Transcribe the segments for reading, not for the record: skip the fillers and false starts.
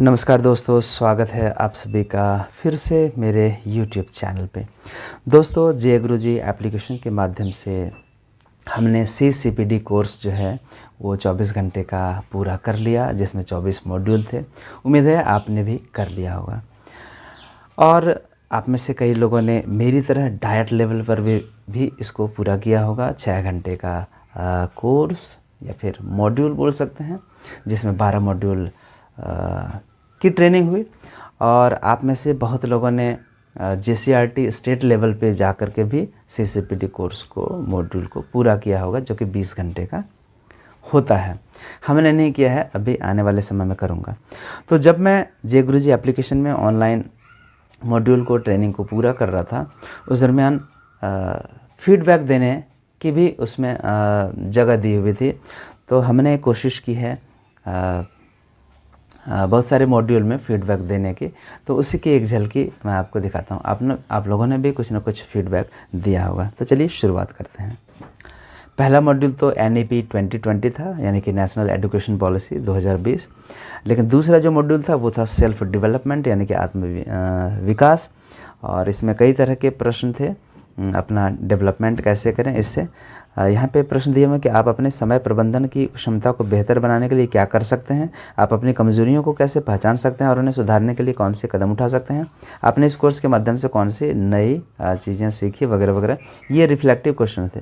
नमस्कार दोस्तों, स्वागत है आप सभी का फिर से मेरे YouTube चैनल पे। दोस्तों, जय गुरु जी एप्लीकेशन के माध्यम से हमने CCPD कोर्स जो है वो 24 घंटे का पूरा कर लिया, जिसमें 24 मॉड्यूल थे। उम्मीद है आपने भी कर लिया होगा और आप में से कई लोगों ने मेरी तरह डाइट लेवल पर भी इसको पूरा किया होगा। 6 घंटे का कोर्स या फिर मॉड्यूल बोल सकते हैं, जिसमें 12 मॉड्यूल की ट्रेनिंग हुई। और आप में से बहुत लोगों ने JCRT स्टेट लेवल पे जा कर के भी CCPD कोर्स को मॉड्यूल को पूरा किया होगा, जो कि 20 घंटे का होता है। हमने नहीं किया है, अभी आने वाले समय में करूँगा। तो जब मैं जय गुरु जी एप्लीकेशन में ऑनलाइन मॉड्यूल को ट्रेनिंग को पूरा कर रहा था, उस दरमियान फीडबैक देने की भी उसमें जगह दी हुई थी। तो हमने कोशिश की है बहुत सारे मॉड्यूल में फ़ीडबैक देने की, तो उसी की एक झलकी मैं आपको दिखाता हूँ। आप लोगों ने भी कुछ ना कुछ फ़ीडबैक दिया होगा। तो चलिए शुरुआत करते हैं। पहला मॉड्यूल तो NEP 2020 था, यानी कि नेशनल एजुकेशन पॉलिसी 2020। लेकिन दूसरा जो मॉड्यूल था वो था सेल्फ डेवलपमेंट, यानी कि आत्म विकास। और इसमें कई तरह के प्रश्न थे, अपना डेवलपमेंट कैसे करें। इससे यहाँ पे प्रश्न दिए हुए कि आप अपने समय प्रबंधन की क्षमता को बेहतर बनाने के लिए क्या कर सकते हैं, आप अपनी कमजोरियों को कैसे पहचान सकते हैं और उन्हें सुधारने के लिए कौन से कदम उठा सकते हैं, आपने इस कोर्स के माध्यम से कौन सी नई चीज़ें सीखी वगैरह वगैरह। ये रिफ्लेक्टिव क्वेश्चन थे।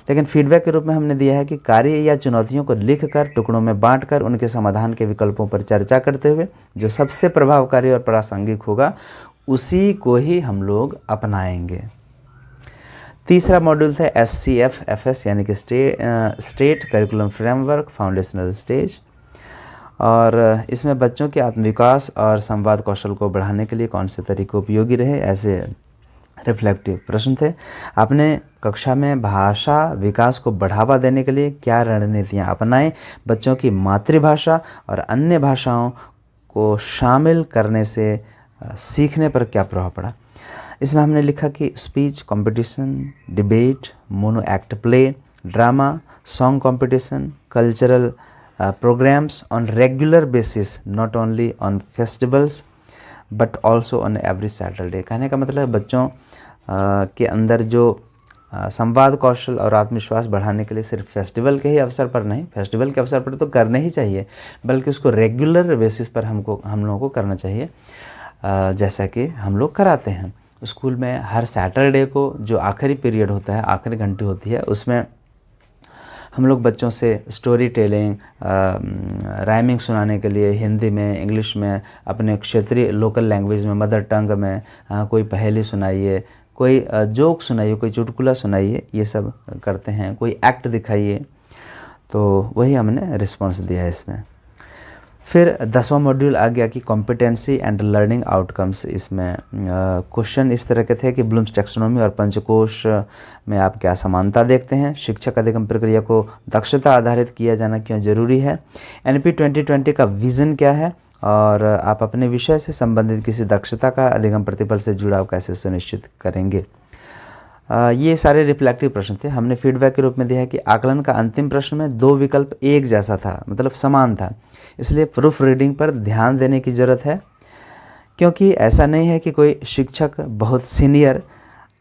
लेकिन फीडबैक के रूप में हमने दिया है कि कार्य या चुनौतियों को लिखकर टुकड़ों में बाँटकर उनके समाधान के विकल्पों पर चर्चा करते हुए जो सबसे प्रभावकारी और प्रासंगिक होगा उसी को ही हम लोग अपनाएंगे। तीसरा मॉड्यूल था SCF-FS, यानी कि state curriculum framework foundational stage. और इसमें बच्चों के आत्मविकास और संवाद कौशल को बढ़ाने के लिए कौन से तरीके उपयोगी रहे, ऐसे रिफ्लेक्टिव प्रश्न थे। आपने कक्षा में भाषा विकास को बढ़ावा देने के लिए क्या रणनीतियाँ अपनाएं, बच्चों की मातृभाषा और अन्य भाषाओं को शामिल करने से सीखने पर क्या प्रभाव पड़ा। इसमें हमने लिखा कि speech competition, debate, mono act play, drama, song competition, cultural programs on regular basis, not only on festivals but also on every Saturday. कहने का मतलब बच्चों के अंदर जो संवाद कौशल और आत्मविश्वास बढ़ाने के लिए सिर्फ फेस्टिवल के ही अवसर पर नहीं, फेस्टिवल के अवसर पर तो करने ही चाहिए, बल्कि उसको रेगुलर बेसिस पर हम लोगों को करना चाहिए, जैसा कि हम लोग कराते हैं स्कूल में। हर सैटरडे को जो आखिरी पीरियड होता है, आखिरी घंटी होती है, उसमें हम लोग बच्चों से स्टोरी टेलिंग, राइमिंग सुनाने के लिए हिंदी में, इंग्लिश में, अपने क्षेत्रीय लोकल लैंग्वेज में, मदर टंग में कोई पहेली सुनाइए, कोई जोक सुनाइए, कोई चुटकुला सुनाइए, ये सब करते हैं। कोई एक्ट दिखाइए। तो वही हमने रिस्पॉन्स दिया है इसमें। फिर 10वां मॉड्यूल आ गया कि कॉम्पिटेंसी एंड लर्निंग आउटकम्स। इसमें क्वेश्चन इस तरह के थे कि ब्लूम्स टैक्सोनॉमी और पंचकोश में आप क्या समानता देखते हैं, शिक्षक अधिगम प्रक्रिया को दक्षता आधारित किया जाना क्यों जरूरी है, NP 2020 का विज़न क्या है, और आप अपने विषय से संबंधित किसी दक्षता का अधिगम प्रतिफल से जुड़ाव कैसे सुनिश्चित करेंगे। ये सारे रिफ्लेक्टिव प्रश्न थे। हमने फीडबैक के रूप में दिया है कि आकलन का अंतिम प्रश्न में 2 विकल्प एक जैसा था, मतलब समान था, इसलिए प्रूफ रीडिंग पर ध्यान देने की ज़रूरत है। क्योंकि ऐसा नहीं है कि कोई शिक्षक बहुत सीनियर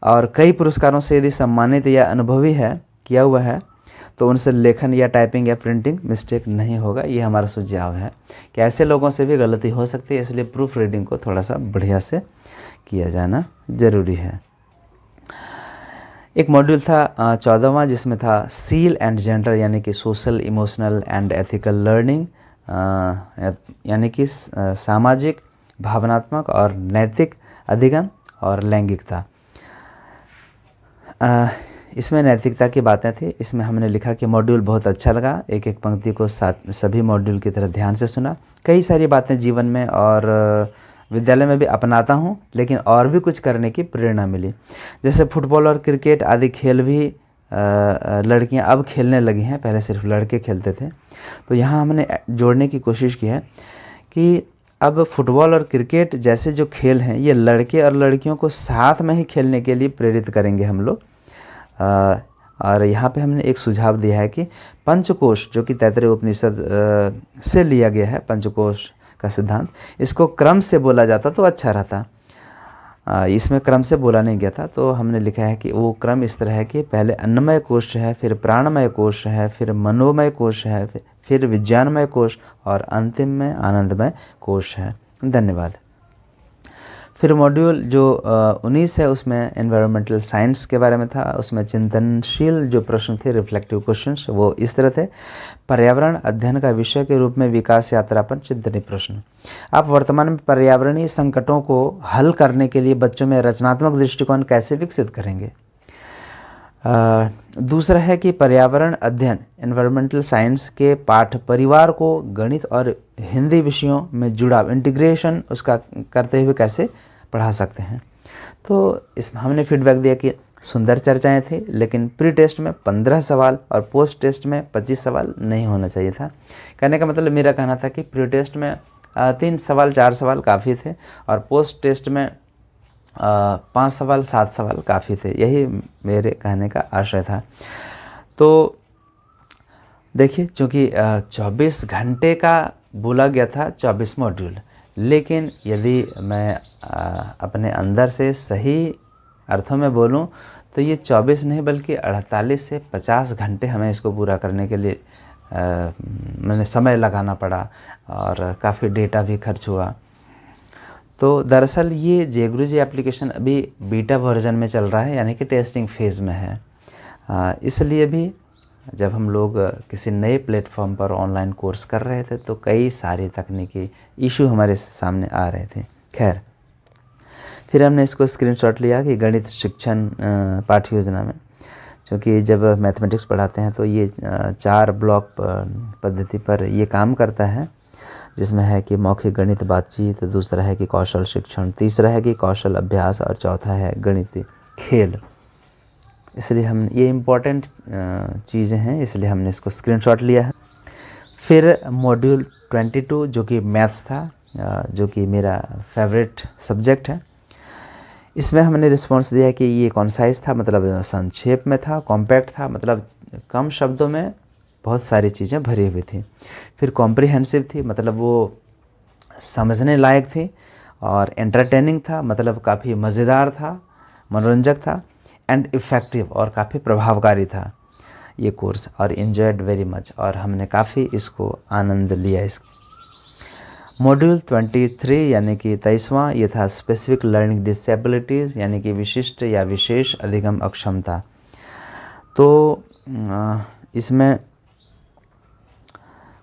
और कई पुरस्कारों से यदि सम्मानित या अनुभवी है, किया हुआ है, तो उनसे लेखन या टाइपिंग या प्रिंटिंग मिस्टेक नहीं होगा। ये हमारा सुझाव है कि ऐसे लोगों से भी गलती हो सकती है, इसलिए प्रूफ रीडिंग को थोड़ा सा बढ़िया से किया जाना ज़रूरी है। एक मॉड्यूल था 14वां, जिसमें था सील एंड जेंडर, यानी कि social, emotional and ethical learning, यानी कि सामाजिक, भावनात्मक और नैतिक अधिगम और लैंगिकता। इसमें नैतिकता की बातें थी। इसमें हमने लिखा कि मॉड्यूल बहुत अच्छा लगा, एक एक पंक्ति को सभी मॉड्यूल की तरह ध्यान से सुना। कई सारी बातें जीवन में और विद्यालय में भी अपनाता हूँ, लेकिन और भी कुछ करने की प्रेरणा मिली। जैसे फुटबॉल और क्रिकेट आदि खेल भी लड़कियां अब खेलने लगी हैं, पहले सिर्फ लड़के खेलते थे। तो यहाँ हमने जोड़ने की कोशिश की है कि अब फुटबॉल और क्रिकेट जैसे जो खेल हैं, ये लड़के और लड़कियों को साथ में ही खेलने के लिए प्रेरित करेंगे हम लोग। और यहाँ पे हमने एक सुझाव दिया है कि पंचकोश, जो कि तैत्तिरीय उपनिषद से लिया गया है, पंचकोश का सिद्धांत। इसको क्रम से बोला जाता तो अच्छा रहता। इसमें क्रम से बोला नहीं गया था, तो हमने लिखा है कि वो क्रम इस तरह है कि पहले अन्नमय कोश है, फिर प्राणमय कोश है, फिर मनोमय कोश है, फिर विज्ञानमय कोश और अंतिम में आनंदमय कोश है। धन्यवाद। फिर मॉड्यूल जो 19 है उसमें एनवायरमेंटल साइंस के बारे में था। उसमें चिंतनशील जो प्रश्न थे, रिफ्लेक्टिव क्वेश्चंस, वो इस तरह थे। पर्यावरण अध्ययन का विषय के रूप में विकास यात्रा पर चिंतनीय प्रश्न। आप वर्तमान में पर्यावरणीय संकटों को हल करने के लिए बच्चों में रचनात्मक दृष्टिकोण कैसे विकसित करेंगे। दूसरा है कि पर्यावरण अध्ययन एनवायरमेंटल साइंस के पाठ परिवार को गणित और हिंदी विषयों में जुड़ाव इंटीग्रेशन उसका करते हुए कैसे पढ़ा सकते हैं। तो इसमें हमने फीडबैक दिया कि सुंदर चर्चाएं थी, लेकिन प्री टेस्ट में 15 सवाल और पोस्ट टेस्ट में 25 सवाल नहीं होना चाहिए था। कहने का मतलब मेरा कहना था कि प्री टेस्ट में 3 सवाल 4 सवाल काफ़ी थे और पोस्ट टेस्ट में 5 सवाल 7 सवाल काफ़ी थे। यही मेरे कहने का आशय था। तो देखिए, चूँकि 24 घंटे का बोला गया था 24 मॉड्यूल, लेकिन यदि मैं अपने अंदर से सही अर्थों में बोलूं तो ये 24 नहीं बल्कि 48 से 50 घंटे हमें इसको पूरा करने के लिए मैंने समय लगाना पड़ा और काफ़ी डेटा भी खर्च हुआ। तो दरअसल ये जेगुरुजी एप्लीकेशन अभी बीटा वर्जन में चल रहा है, यानी कि टेस्टिंग फेज़ में है। इसलिए भी जब हम लोग किसी नए प्लेटफॉर्म पर ऑनलाइन कोर्स कर रहे थे तो कई सारे तकनीकी इशू हमारे सामने आ रहे थे। खैर, फिर हमने इसको स्क्रीनशॉट लिया कि गणित शिक्षण पाठ्य योजना में, क्योंकि जब मैथमेटिक्स पढ़ाते हैं तो ये 4 ब्लॉक पद्धति पर ये काम करता है, जिसमें है कि मौखिक गणित बातचीत, दूसरा है कि कौशल शिक्षण, तीसरा है कि कौशल अभ्यास और चौथा है गणित खेल। इसलिए हम ये इम्पोर्टेंट चीज़ें हैं, इसलिए हमने इसको स्क्रीनशॉट लिया है। फिर मॉड्यूल 22 जो कि मैथ्स था, जो कि मेरा फेवरेट सब्जेक्ट है, इसमें हमने रिस्पॉन्स दिया कि ये कॉन्साइज था, मतलब संक्षेप में था, कॉम्पैक्ट था, मतलब कम शब्दों में बहुत सारी चीज़ें भरी हुई थी। फिर कॉम्प्रिहेंसिव थी, मतलब वो समझने लायक थी, और एंटरटेनिंग था, मतलब काफ़ी मज़ेदार था, मनोरंजक था, एंड इफ़ेक्टिव और काफ़ी प्रभावकारी था ये कोर्स, और इन्जॉयड वेरी मच, और हमने काफ़ी इसको आनंद लिया। इस मॉड्यूल 23 यानी कि 23वां, ये था स्पेसिफिक लर्निंग डिसेबिलिटीज़, यानी कि विशिष्ट या विशेष अधिगम अक्षमता। तो इसमें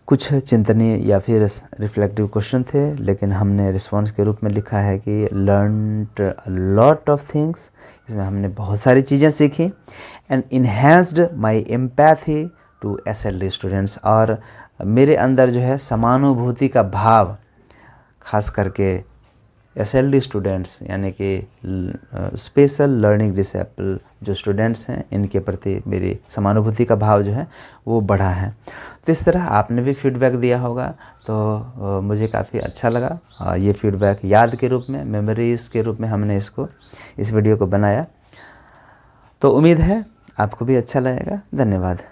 कुछ चिंतनीय या फिर रिफ्लेक्टिव क्वेश्चन थे, लेकिन हमने रिस्पॉन्स के रूप में लिखा है कि learned a lot of things. इसमें हमने बहुत सारी चीज़ें सीखी, and enhanced my empathy to SLD students, और मेरे अंदर जो है समानुभूति का भाव, खास करके एसएलडी स्टूडेंट्स यानी कि स्पेशल लर्निंग डिसेबल जो स्टूडेंट्स हैं, इनके प्रति मेरी समानुभूति का भाव जो है वो बढ़ा है। तो इस तरह आपने भी फीडबैक दिया होगा, तो मुझे काफ़ी अच्छा लगा। ये फीडबैक याद के रूप में, मेमोरीज़ के रूप में हमने इस वीडियो को बनाया। तो उम्मीद है आपको भी अच्छा लगेगा। धन्यवाद।